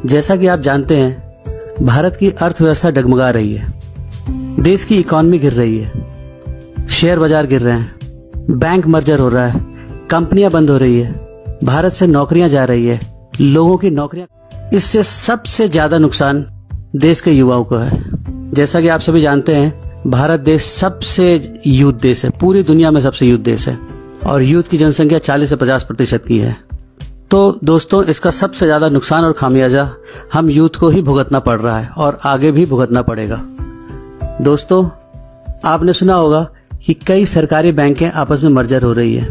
जैसा कि आप जानते हैं, भारत की अर्थव्यवस्था डगमगा रही है, देश की इकॉनमी गिर रही है, शेयर बाजार गिर रहे हैं, बैंक मर्जर हो रहा है, कंपनियां बंद हो रही है, भारत से नौकरियां जा रही है, लोगों की नौकरियां। इससे सबसे ज्यादा नुकसान देश के युवाओं को है। जैसा कि आप सभी जानते हैं, भारत देश सबसे यूथ देश है, पूरी दुनिया में सबसे यूथ देश है और यूथ की जनसंख्या 40 से 50% की है। तो दोस्तों, इसका सबसे ज्यादा नुकसान और खामियाजा हम यूथ को ही भुगतना पड़ रहा है और आगे भी भुगतना पड़ेगा। दोस्तों, आपने सुना होगा कि कई सरकारी बैंकें आपस में मर्जर हो रही है,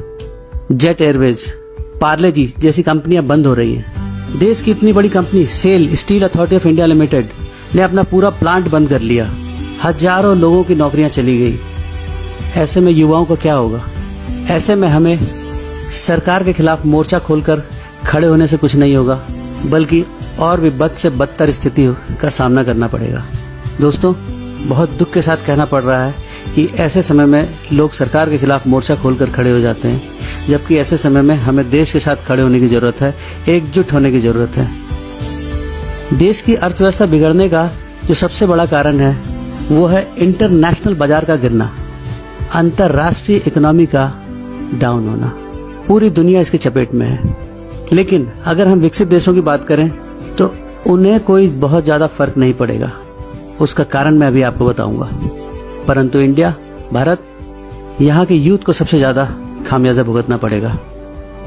जेट एयरवेज, पार्ले जी जैसी कंपनियां बंद हो रही हैं। देश की इतनी बड़ी company SAIL Steel Authority of India Limited ने अपना पूरा प्लांट बंद कर लिया, हजारों लोगों की नौकरियां चली गई। ऐसे में युवाओं का क्या होगा? ऐसे में हमें सरकार के खिलाफ मोर्चा खोलकर खड़े होने से कुछ नहीं होगा, बल्कि और भी बद से बदतर स्थिति का सामना करना पड़ेगा। दोस्तों, बहुत दुख के साथ कहना पड़ रहा है कि ऐसे समय में लोग सरकार के खिलाफ मोर्चा खोलकर खड़े हो जाते हैं, जबकि ऐसे समय में हमें देश के साथ खड़े होने की जरूरत है, एकजुट होने की जरूरत है। देश की अर्थव्यवस्था बिगड़ने का जो सबसे बड़ा कारण है वो है इंटरनेशनल बाजार का गिरना, अंतर्राष्ट्रीय इकोनॉमी का डाउन होना। पूरी दुनिया इसकी चपेट में है, लेकिन अगर हम विकसित देशों की बात करें तो उन्हें कोई बहुत ज्यादा फर्क नहीं पड़ेगा। उसका कारण मैं अभी आपको बताऊंगा। परंतु इंडिया, भारत, यहाँ के यूथ को सबसे ज्यादा खामियाजा भुगतना पड़ेगा।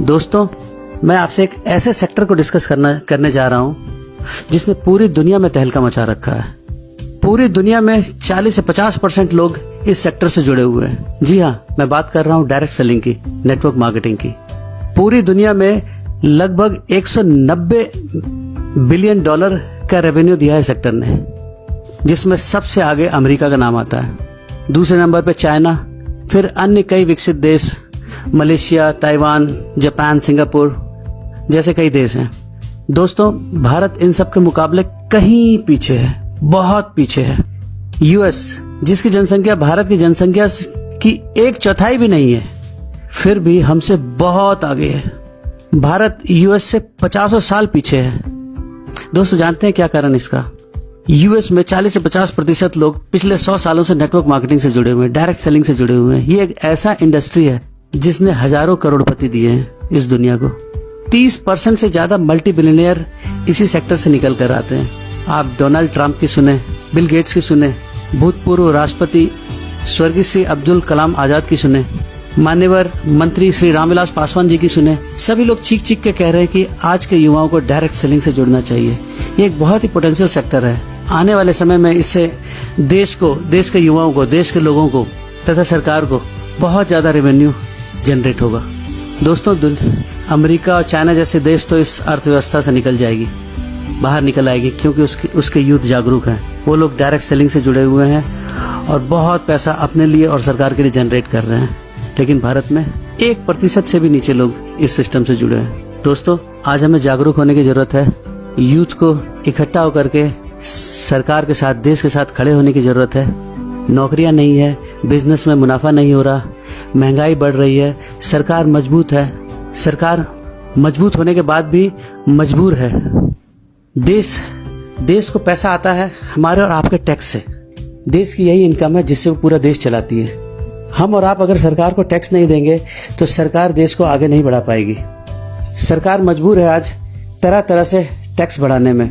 दोस्तों, मैं आपसे एक ऐसे सेक्टर को डिस्कस करने जा रहा हूँ जिसने पूरी दुनिया में तहलका मचा रखा है। पूरी दुनिया में 40 से 50% लोग इस सेक्टर से जुड़े हुए हैं। जी हाँ, मैं बात कर रहा हूँ डायरेक्ट सेलिंग की, नेटवर्क मार्केटिंग की। पूरी दुनिया में लगभग 190 बिलियन डॉलर का रेवेन्यू दिया है सेक्टर ने, जिसमें सबसे आगे अमेरिका का नाम आता है, दूसरे नंबर पे चाइना, फिर अन्य कई विकसित देश, मलेशिया, ताइवान, जापान, सिंगापुर जैसे कई देश हैं। दोस्तों, भारत इन सब के मुकाबले कहीं पीछे है, बहुत पीछे है। यूएस, जिसकी जनसंख्या भारत की जनसंख्या की 1/4 भी नहीं है, फिर भी हमसे बहुत आगे है। भारत यूएस से 50 साल पीछे है। दोस्तों, जानते हैं क्या कारण इसका? यूएस में 40 से 50% लोग पिछले 100 सालों से नेटवर्क मार्केटिंग से जुड़े हुए हैं, डायरेक्ट सेलिंग से जुड़े हुए हैं। ये एक ऐसा इंडस्ट्री है जिसने हजारों करोड़पति दिए हैं इस दुनिया को। 30% से ज्यादा मल्टी बिलियनियर इसी सेक्टर से निकल कर आते हैं। आप डोनाल्ड ट्रंप की सुने, बिल गेट्स की सुने, भूतपूर्व राष्ट्रपति स्वर्गीय श्री अब्दुल कलाम आजाद की सुने, मान्यवर मंत्री श्री रामविलास पासवान जी की सुने। सभी लोग चीख चीख के कह रहे हैं कि आज के युवाओं को डायरेक्ट सेलिंग से जुड़ना चाहिए। ये एक बहुत ही पोटेंशियल सेक्टर है। आने वाले समय में इससे देश को, देश के युवाओं को, देश के लोगों को तथा सरकार को बहुत ज्यादा रेवेन्यू जनरेट होगा। दोस्तों, अमेरिका और चाइना जैसे देश तो इस अर्थव्यवस्था से निकल जाएगी, बाहर निकल आएगी, क्योंकि उसके यूथ जागरूक हैं। वो लोग डायरेक्ट सेलिंग से जुड़े हुए हैं और बहुत पैसा अपने लिए और सरकार के लिए जनरेट कर रहे हैं। लेकिन भारत में 1% से भी नीचे लोग इस सिस्टम से जुड़े हैं। दोस्तों, आज हमें जागरूक होने की जरूरत है। यूथ को इकट्ठा होकर के सरकार के साथ, देश के साथ खड़े होने की जरूरत है। नौकरियां नहीं है, बिजनेस में मुनाफा नहीं हो रहा, महंगाई बढ़ रही है, सरकार मजबूत है, सरकार मजबूत होने के बाद भी मजबूर है। देश को पैसा आता है हमारे और आपके टैक्स से। देश की यही इनकम है जिससे वो पूरा देश चलाती है। हम और आप अगर सरकार को टैक्स नहीं देंगे तो सरकार देश को आगे नहीं बढ़ा पाएगी। सरकार मजबूर है आज तरह तरह से टैक्स बढ़ाने में।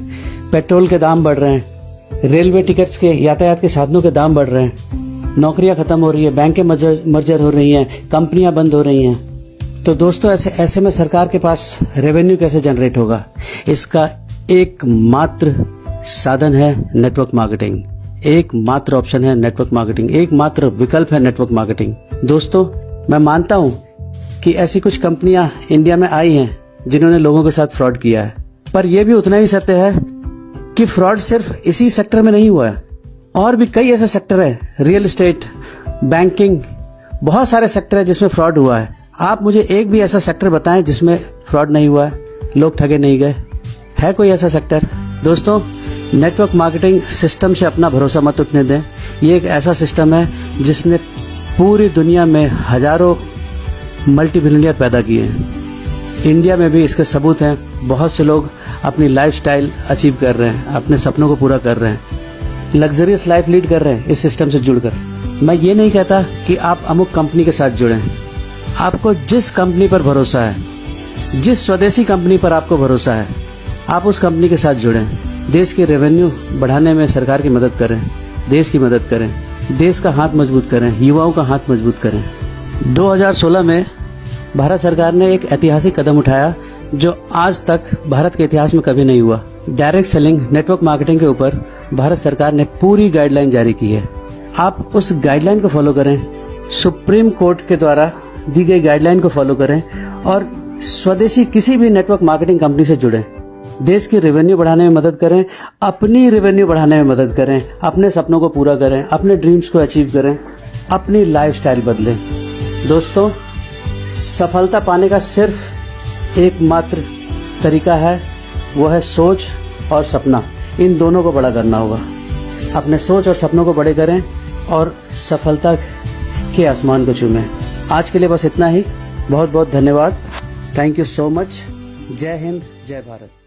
पेट्रोल के दाम बढ़ रहे हैं, रेलवे टिकट्स के, यातायात के साधनों के दाम बढ़ रहे हैं, नौकरियां खत्म हो रही है, बैंकें मर्जर हो रही हैं, कंपनियां बंद हो रही हैं। तो दोस्तों, ऐसे में सरकार के पास रेवेन्यू कैसे जनरेट होगा? इसका एकमात्र साधन है नेटवर्क मार्केटिंग, एकमात्र ऑप्शन है नेटवर्क मार्केटिंग, एकमात्र विकल्प है नेटवर्क मार्केटिंग। दोस्तों, मैं मानता हूं कि ऐसी कुछ कंपनियां इंडिया में आई हैं जिन्होंने लोगों के साथ फ्रॉड किया है, पर यह भी उतना ही सत्य है कि फ्रॉड सिर्फ इसी सेक्टर में नहीं हुआ है, और भी कई ऐसे सेक्टर है, रियल एस्टेट, बैंकिंग, बहुत सारे सेक्टर है जिसमें फ्रॉड हुआ है। आप मुझे एक भी ऐसा सेक्टर बताएं जिसमें फ्रॉड नहीं हुआ है, लोग ठगे नहीं गए? है कोई ऐसा सेक्टर? दोस्तों, नेटवर्क मार्केटिंग सिस्टम से अपना भरोसा मत उठने दें। ये एक ऐसा सिस्टम है जिसने पूरी दुनिया में हजारों मल्टी बिलियनियर पैदा किए हैं। इंडिया में भी इसके सबूत हैं। बहुत से लोग अपनी लाइफस्टाइल अचीव कर रहे हैं, अपने सपनों को पूरा कर रहे हैं, लग्जरियस लाइफ लीड कर रहे हैं इस सिस्टम से जुड़कर। मैं ये नहीं कहता कि आप अमुक कंपनी के साथ जुड़ें। आपको जिस कंपनी पर भरोसा है, जिस स्वदेशी कंपनी पर आपको भरोसा है, आप उस कंपनी के साथ जुड़ें। देश की रेवेन्यू बढ़ाने में सरकार की मदद करें, देश की मदद करें, देश का हाथ मजबूत करें, युवाओं का हाथ मजबूत करें। 2016 में भारत सरकार ने एक ऐतिहासिक कदम उठाया जो आज तक भारत के इतिहास में कभी नहीं हुआ। डायरेक्ट सेलिंग, नेटवर्क मार्केटिंग के ऊपर भारत सरकार ने पूरी गाइडलाइन जारी की है। आप उस गाइडलाइन को फॉलो करें, सुप्रीम कोर्ट के द्वारा दी गई गाइडलाइन को फॉलो करें और स्वदेशी किसी भी नेटवर्क मार्केटिंग कंपनी से जुड़ें। देश की रेवेन्यू बढ़ाने में मदद करें, अपनी रेवेन्यू बढ़ाने में मदद करें, अपने सपनों को पूरा करें, अपने ड्रीम्स को अचीव करें, अपनी लाइफस्टाइल बदलें। दोस्तों, सफलता पाने का सिर्फ एकमात्र तरीका है, वो है सोच और सपना। इन दोनों को बड़ा करना होगा। अपने सोच और सपनों को बड़े करें और सफलता के आसमान को चूमें। आज के लिए बस इतना ही। बहुत बहुत धन्यवाद। Thank you so much. जय हिंद, जय भारत।